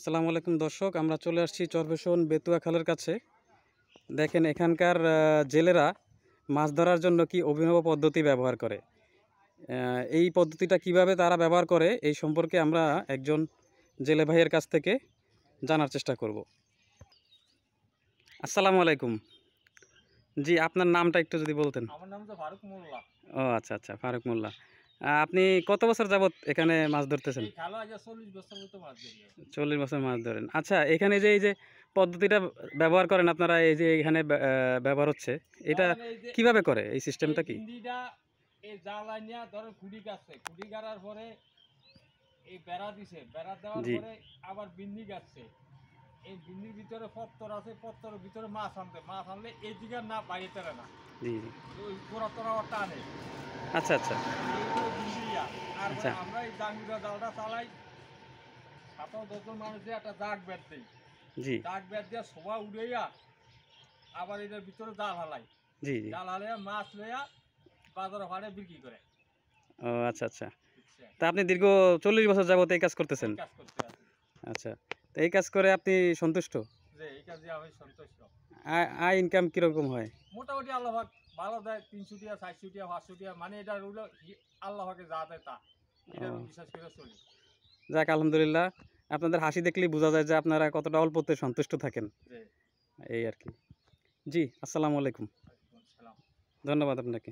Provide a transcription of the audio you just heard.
আসসালামু আলাইকুম দর্শক, আমরা চলে আসছি চরফ্যাশন বেতুয়া খালের কাছে। দেখেন এখানকার জেলেরা মাছ ধরার জন্য কি অভিনব পদ্ধতি ব্যবহার করে। এই পদ্ধতিটা কিভাবে তারা ব্যবহার করে এই সম্পর্কে আমরা একজন জেলে ভাইয়ের কাছ থেকে জানার চেষ্টা করব। আসসালামু আলাইকুম। জি, আপনার নামটা একটু যদি বলতেন। আমার নাম তো ফারুক মোল্লা। ও আচ্ছা আচ্ছা, ফারুক মোল্লা। আপনি কত বছর যাবত এখানে মাছ ধরতেছেন? এই খালা আজ 40 বছর মতো মাছ ধরি। 40 বছর মাছ ধরেন। আচ্ছা, এখানে যে এই যে পদ্ধতিটা ব্যবহার করেন আপনারা, এই যে এখানে ব্যবহার হচ্ছে, এটা মানে এই যে কিভাবে করে? এই এই সিস্টেমটা কি? বিন্দিটা এই জাল আনিয়া ধরে খুঁড়ি গাছছে, খুঁড়ি গাড়ার পরে এই বেড়া দিছে, বেড়া দেওয়ার জি, পরে আবার বিন্দি গাছছে। এই বিন্দির ভিতরে পত্তর আছে, পত্তরের ভিতরে মাছ আনলে এই দিকে না বাইরে তেরে না, জি, জি। ওই গোড়া তোরা টানে। আচ্ছা, আচ্ছা, এইগুলো বিন্দিয়া। আর আচ্ছা। আমরা এই জাঙ্গুরা জালটা চালাই, 7-10 মানুষে একটা জাগ বের দিই, জি, জাগ বের দিয়ে সবাই উড়াইয়া আবার এটার ভিতরে জাল হালাই, জি, জি। জাল হালাইয়া মাছ লইয়া বাজারে ভাড়ে বিক্রি করে। ও আচ্ছা, আচ্ছা। বুঝছেন? তা আপনি দীর্ঘ 40 বছর যাবত এই কাজ করতেছেন? এই কাজ করতে আছি। আচ্ছা। তো এই কাজ করে আপনি সন্তুষ্ট? যে এই কাজে আমি সন্তুষ্ট। আয় ইনকাম কিরকম হয়? মোটামুটি আল্লাহ পাক ভালো দেয়, 300 টাকা, 400 টাকা, 500 টাকা, মানে এটা হইলো আল্লাহ পাকে যা দেয় তা। এটা আমি ও বিশ্বাস করে চলি। যাক, আলহামদুলিল্লাহ। আপনাদের হাসি দেখলেই বোঝা যায় যে আপনারা কতটা অল্পতে সন্তুষ্ট থাকেন। যে এই আরকি। জি, আসসালামু আলাইকুম। ওয়ালাইকুম আসসালাম। ধন্যবাদ আপনাকে।